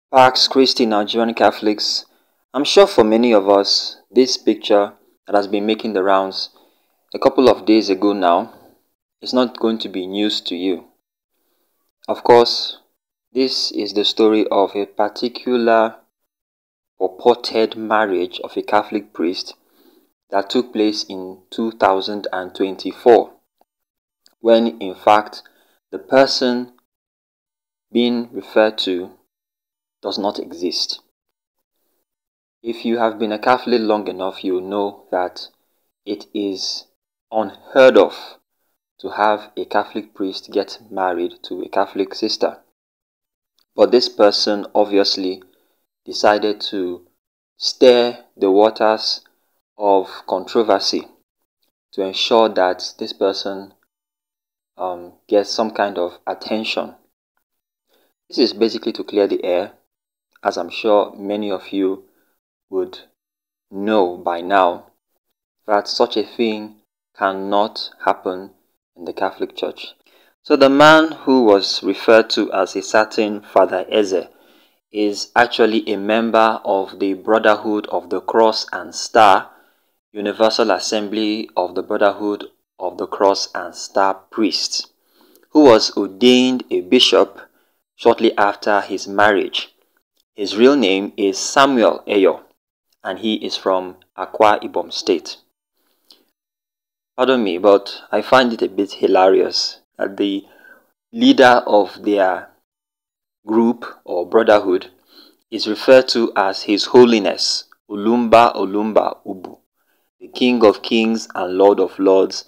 Pax Christi Nigerian Catholics. I'm sure for many of us, this picture that has been making the rounds a couple of days ago now is not going to be news to you. Of course, this is the story of a particular purported marriage of a Catholic priest that took place in 2024, when in fact the person being referred to does not exist. If you have been a Catholic long enough, you know that it is unheard of to have a Catholic priest get married to a Catholic sister. But this person obviously decided to stir the waters of controversy to ensure that this person gets some kind of attention. This is basically to clear the air, as I'm sure many of you would know by now, that such a thing cannot happen in the Catholic Church. So the man who was referred to as a certain Father Ezeh is actually a member of the Brotherhood of the Cross and Star, Universal Assembly of the Brotherhood of the Cross and Star Priests, who was ordained a bishop shortly after his marriage. His real name is Samuel Eyo, and he is from Akwa Ibom State. Pardon me, but I find it a bit hilarious that the leader of their group or brotherhood is referred to as His Holiness Ulumba Olumba Ubu, the King of Kings and Lord of Lords,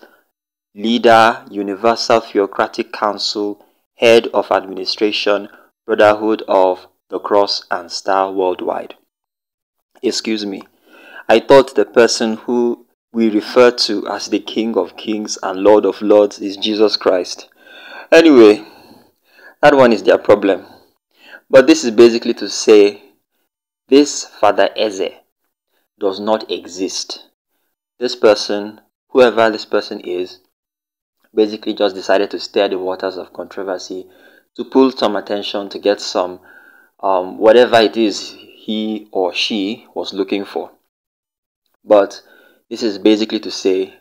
leader, Universal Theocratic Council, head of administration, Brotherhood of the Cross and Star Worldwide. Excuse me, I thought the person who we refer to as the King of Kings and Lord of Lords is Jesus Christ. Anyway, that one is their problem. But this is basically to say this Father Ezeh does not exist. This person, whoever this person is, basically just decided to stir the waters of controversy to pull some attention, to get some whatever it is he or she was looking for. But this is basically to say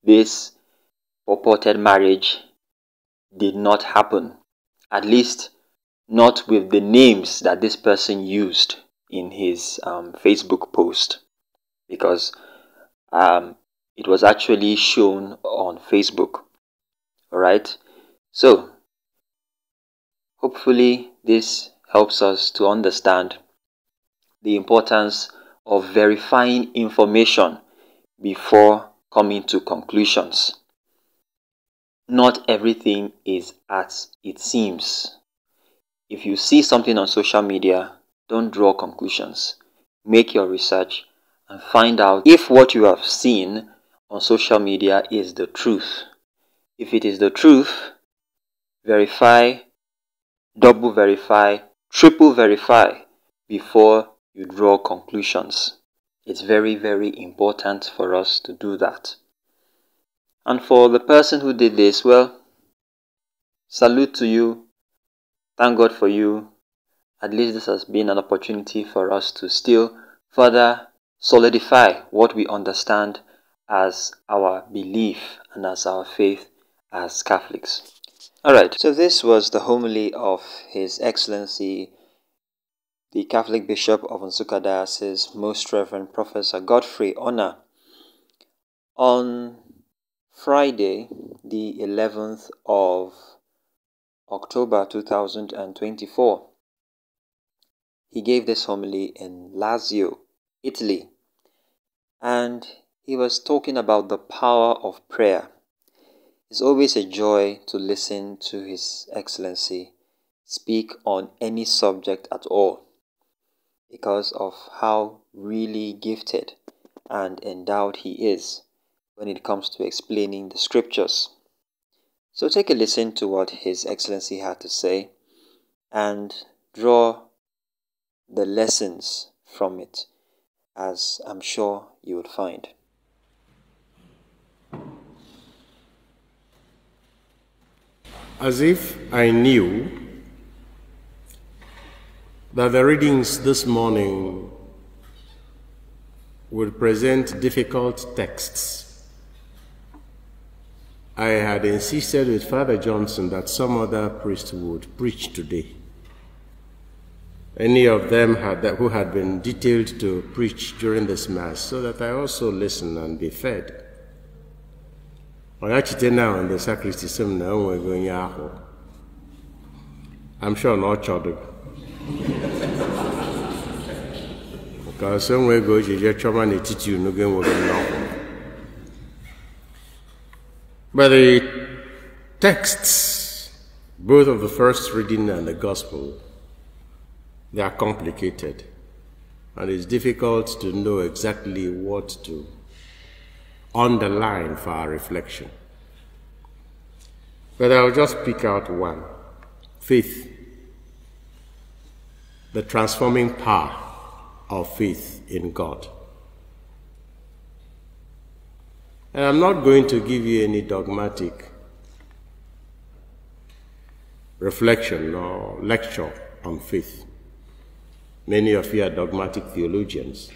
this purported marriage did not happen, at least not with the names that this person used in his Facebook post, because it was actually shown on Facebook. Alright, so hopefully this helps us to understand the importance of verifying information before coming to conclusions. Not everything is as it seems. If you see something on social media, don't draw conclusions. Make your research and find out if what you have seen on social media is the truth. If it is the truth, verify, double verify, triple verify before you draw conclusions. It's very, very important for us to do that. And for the person who did this, well, salute to you. Thank God for you. At least this has been an opportunity for us to still further solidify what we understand as our belief and as our faith as Catholics. Alright, so this was the homily of His Excellency, the Catholic Bishop of Nsukka Diocese, Most Reverend Professor Godfrey Ona, on Friday, the 11th of October 2024. He gave this homily in Lazio, Italy, and he was talking about the power of prayer. It's always a joy to listen to His Excellency speak on any subject at all, because of how really gifted and endowed he is when it comes to explaining the scriptures. So take a listen to what His Excellency had to say and draw the lessons from it, as I'm sure you would find. As if I knew that the readings this morning will present difficult texts. I had insisted with Father Johnson that some other priest would preach today. Any of them who had been detailed to preach during this Mass, so that I also listen and be fed. I actually now in the sacristy, we're going I'm sure not children. Because somewhere goes you just try to teach you no game with now. But the texts, both of the first reading and the gospel, they are complicated, and it's difficult to know exactly what to underline for our reflection. But I'll just pick out one: faith, the transforming power of faith in God. And I'm not going to give you any dogmatic reflection or lecture on faith. Many of you are dogmatic theologians.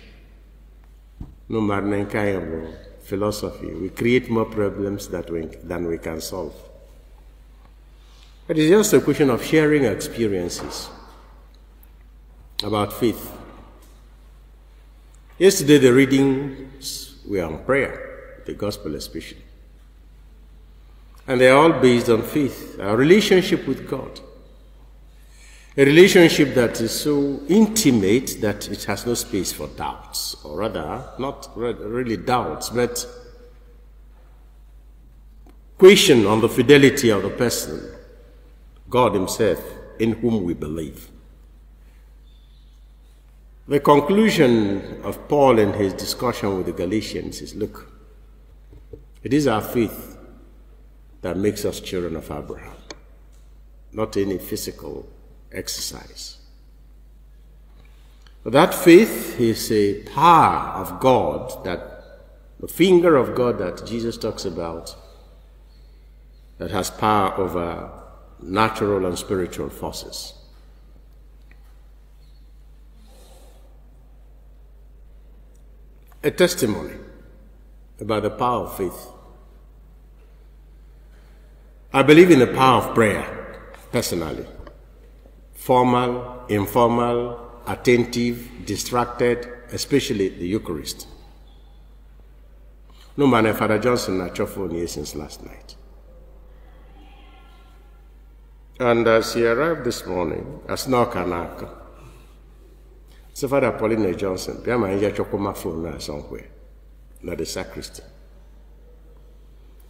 No matter philosophy, we create more problems than we can solve. It is just a question of sharing experiences about faith. Yesterday, the readings were on prayer, the gospel especially. And they are all based on faith, our relationship with God. A relationship that is so intimate that it has no space for doubts, or rather, not really doubts, but question on the fidelity of the person, God himself, in whom we believe. The conclusion of Paul in his discussion with the Galatians is, look, it is our faith that makes us children of Abraham, not any physical exercise. But that faith is a power of God, that the finger of God that Jesus talks about, that has power over natural and spiritual forces. A testimony about the power of faith. I believe in the power of prayer, personally. Formal, informal, attentive, distracted, especially the Eucharist. No man, Father Johnson, not your phone here since last night. And as he arrived this morning, as Nakanaka, so Father Pauline Johnson, I my phone somewhere, not the sacristy.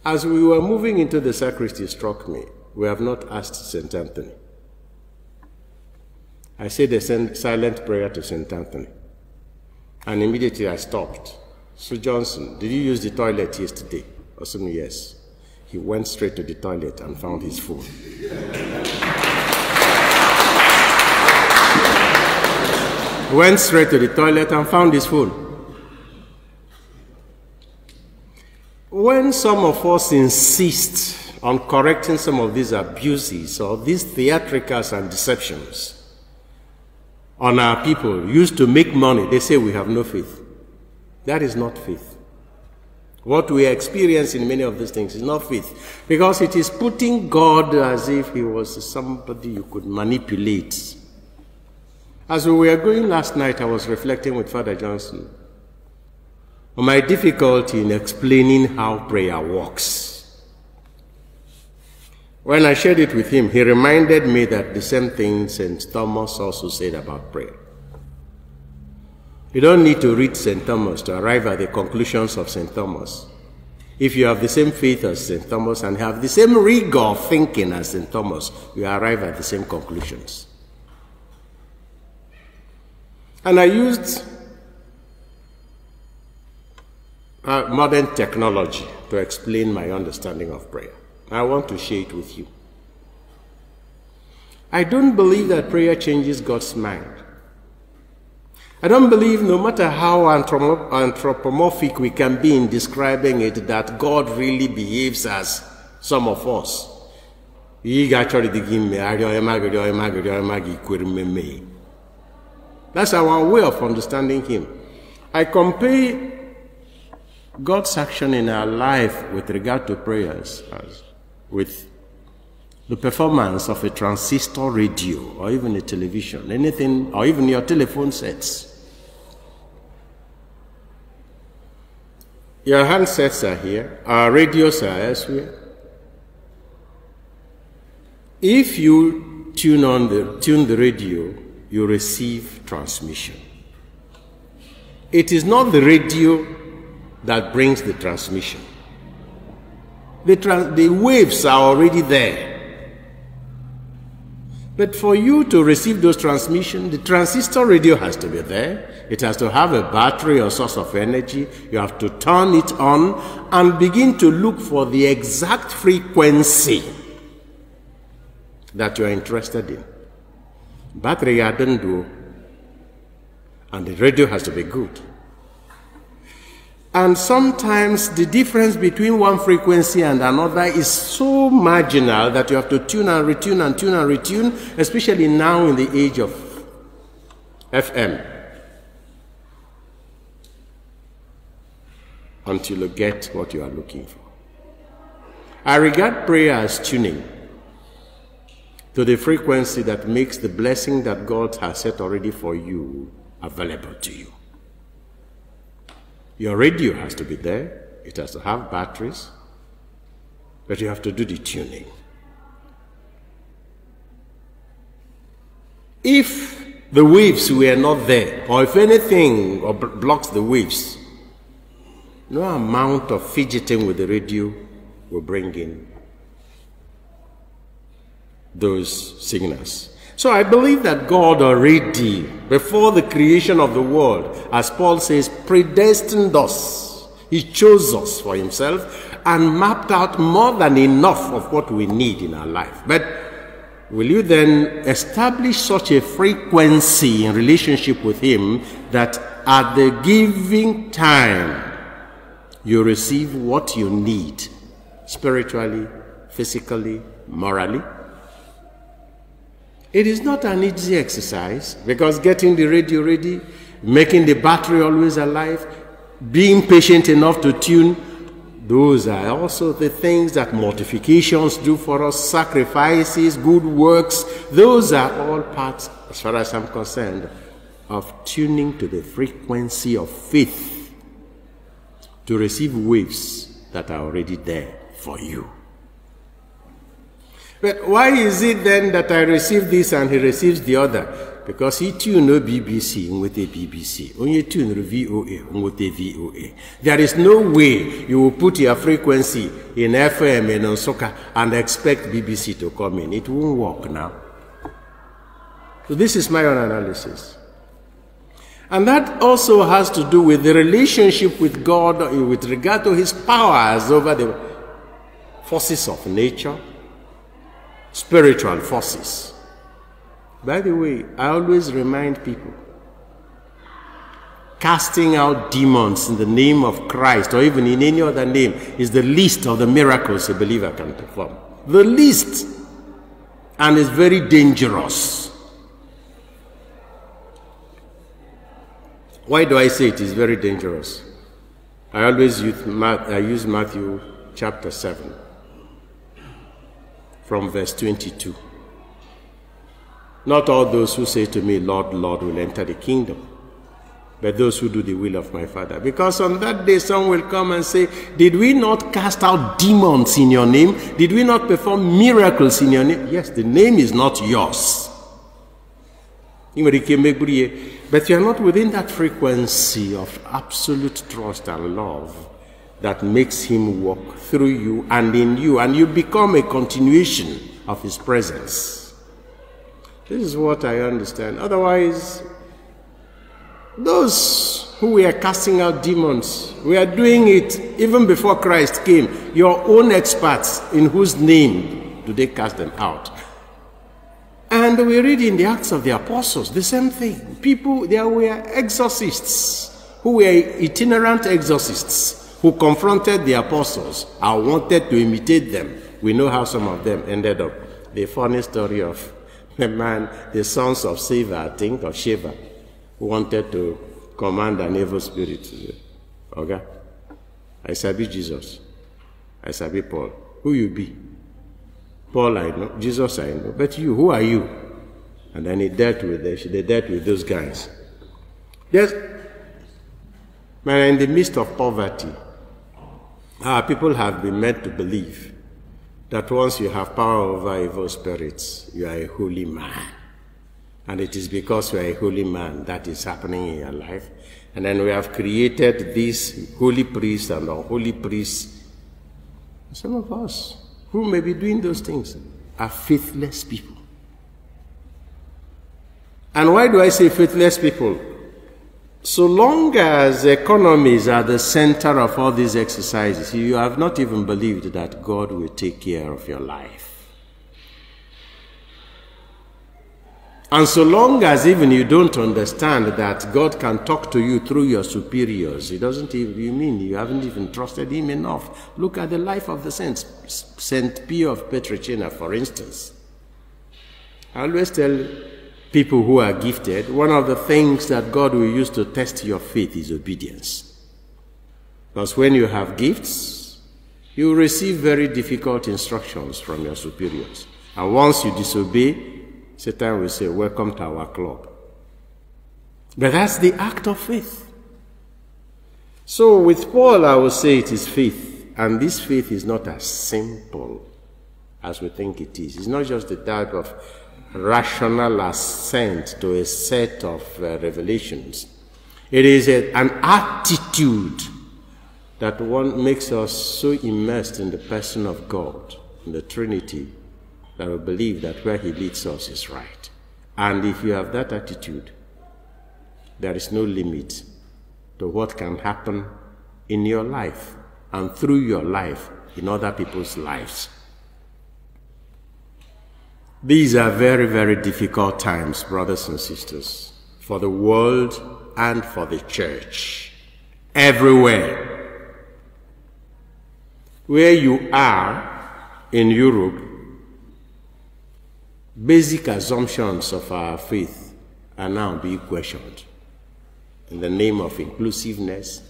As we were moving into the sacristy, it struck me, we have not asked St. Anthony. I said a silent prayer to St. Anthony, and immediately I stopped. So Johnson, did you use the toilet yesterday? I said, yes. He went straight to the toilet and found his phone. Went straight to the toilet and found his phone. When some of us insist on correcting some of these abuses or these theatricals and deceptions on our people used to make money, they say we have no faith. That is not faith. What we experience in many of these things is not faith, because it is putting God as if he was somebody you could manipulate. As we were going last night, I was reflecting with Father Johnson on my difficulty in explaining how prayer works. When I shared it with him, he reminded me that the same thing St. Thomas also said about prayer. You don't need to read St. Thomas to arrive at the conclusions of St. Thomas. If you have the same faith as St. Thomas and have the same rigor of thinking as St. Thomas, you arrive at the same conclusions. And I used modern technology to explain my understanding of prayer. I want to share it with you. I don't believe that prayer changes God's mind. I don't believe, no matter how anthropomorphic we can be in describing it, that God really behaves as some of us. That's our way of understanding him. I compare God's action in our life with regard to prayers with the performance of a transistor radio or even a television, anything, or even your telephone sets. Your handsets are here, our radios are elsewhere. If you tune the radio, you receive transmission. It is not the radio that brings the transmission. The waves are already there. But for you to receive those transmissions, the transistor radio has to be there. It has to have a battery or source of energy. You have to turn it on and begin to look for the exact frequency that you are interested in. Battery I don't do, and the radio has to be good. And sometimes the difference between one frequency and another is so marginal that you have to tune and retune and tune and retune, especially now in the age of FM, until you get what you are looking for. I regard prayer as tuning to the frequency that makes the blessing that God has set already for you available to you. Your radio has to be there. It has to have batteries. But you have to do the tuning. If the waves were not there, or if anything blocks the waves, no amount of fidgeting with the radio will bring in those signals. So I believe that God already, before the creation of the world, as Paul says, predestined us. He chose us for himself and mapped out more than enough of what we need in our life. But will you then establish such a frequency in relationship with him that at the giving time you receive what you need spiritually, physically, morally? It is not an easy exercise, because getting the radio ready, making the battery always alive, being patient enough to tune, those are also the things that mortifications do for us, sacrifices, good works. Those are all parts, as far as I'm concerned, of tuning to the frequency of faith to receive waves that are already there for you. But why is it then that I receive this and he receives the other? Because he tuned no BBC with a BBC. Only tune VOA with a VOA. There is no way you will put your frequency in FM and on soccer and expect BBC to come in. It won't work now. So this is my own analysis. And that also has to do with the relationship with God with regard to his powers over the forces of nature, spiritual forces. By the way, I always remind people, casting out demons in the name of Christ or even in any other name is the least of the miracles a believer can perform. The least. And it's very dangerous. Why do I say it is very dangerous? I always use Matthew chapter 7. From verse 22. Not all those who say to me, Lord, Lord, will enter the kingdom, but those who do the will of my Father. Because on that day some will come and say, did we not cast out demons in your name? Did we not perform miracles in your name? Yes, the name is not yours. But you are not within that frequency of absolute trust and love that makes him walk through you and in you, and you become a continuation of his presence. This is what I understand. Otherwise, those who were casting out demons, we are doing it even before Christ came. Your own experts, in whose name do they cast them out? And we read in the Acts of the Apostles the same thing. People, there were exorcists who were itinerant exorcists who confronted the apostles and wanted to imitate them. We know how some of them ended up. The funny story of the man, the sons of Seva, I think, of Sheva, who wanted to command an evil spirit. Okay? I sabi Jesus. I sabi Paul. Who you be? Paul I know. Jesus I know. But you, who are you? And then they dealt with those guys. Yes, man, in the midst of poverty, our people have been meant to believe that once you have power over evil spirits, you are a holy man. And it is because you are a holy man that is happening in your life. And then we have created these holy priests and unholy priests. Some of us who may be doing those things are faithless people. And why do I say faithless people? So long as economies are the center of all these exercises, you have not even believed that God will take care of your life. And so long as even you don't understand that God can talk to you through your superiors, it doesn't even, you mean you haven't even trusted him enough. Look at the life of the saints. Saint Pio of Petricina, for instance. I always tell people who are gifted, one of the things that God will use to test your faith is obedience. Because when you have gifts, you receive very difficult instructions from your superiors. And once you disobey, Satan will say, welcome to our club. But that's the act of faith. So with Paul, I will say it is faith. And this faith is not as simple as we think it is. It's not just the type of rational assent to a set of revelations. It is an attitude that one makes us so immersed in the person of God, in the Trinity, that we believe that where he leads us is right. And if you have that attitude, there is no limit to what can happen in your life and through your life in other people's lives. These are very, very difficult times, brothers and sisters, for the world and for the church. Everywhere. Where you are in Europe, basic assumptions of our faith are now being questioned. In the name of inclusiveness,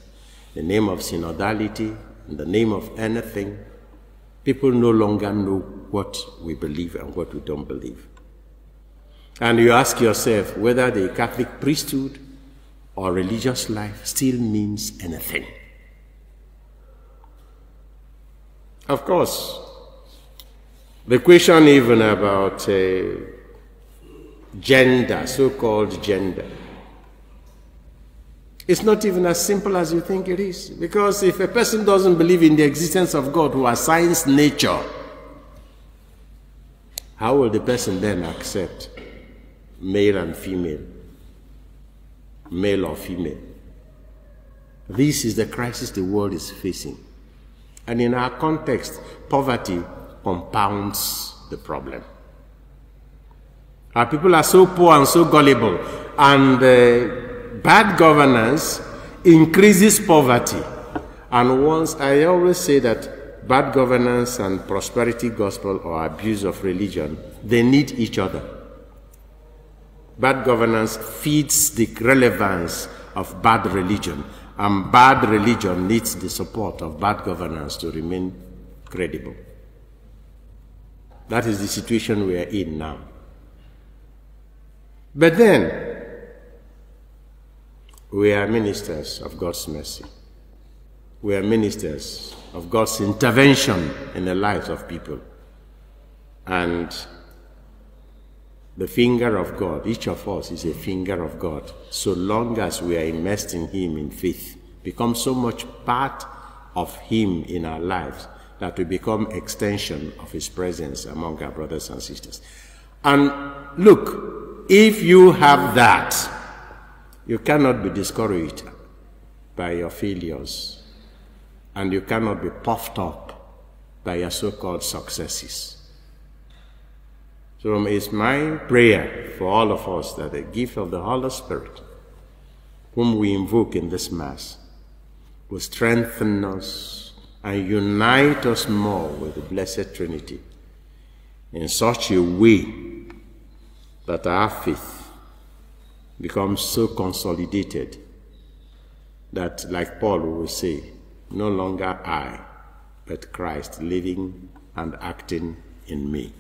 in the name of synodality, in the name of anything, people no longer know what we believe and what we don't believe. And you ask yourself whether the Catholic priesthood or religious life still means anything. Of course, the question even about gender, so-called gender, it's not even as simple as you think it is. Because if a person doesn't believe in the existence of God who assigns nature, how will the person then accept male and female, male or female? This is the crisis the world is facing. And in our context, poverty compounds the problem. Our people are so poor and so gullible, and bad governance increases poverty. And once, I always say that bad governance and prosperity gospel or abuse of religion, they need each other. Bad governance feeds the relevance of bad religion, and bad religion needs the support of bad governance to remain credible. That is the situation we are in now. But then, we are ministers of God's mercy. We are ministers of God's intervention in the lives of people. And the finger of God, each of us is a finger of God, so long as we are immersed in him in faith, become so much part of him in our lives that we become extension of his presence among our brothers and sisters. And look, if you have that, you cannot be discouraged by your failures, and you cannot be puffed up by your so-called successes. So it's my prayer for all of us that the gift of the Holy Spirit, whom we invoke in this Mass, will strengthen us and unite us more with the Blessed Trinity in such a way that our faith becomes so consolidated that, like Paul will say, no longer I, but Christ living and acting in me.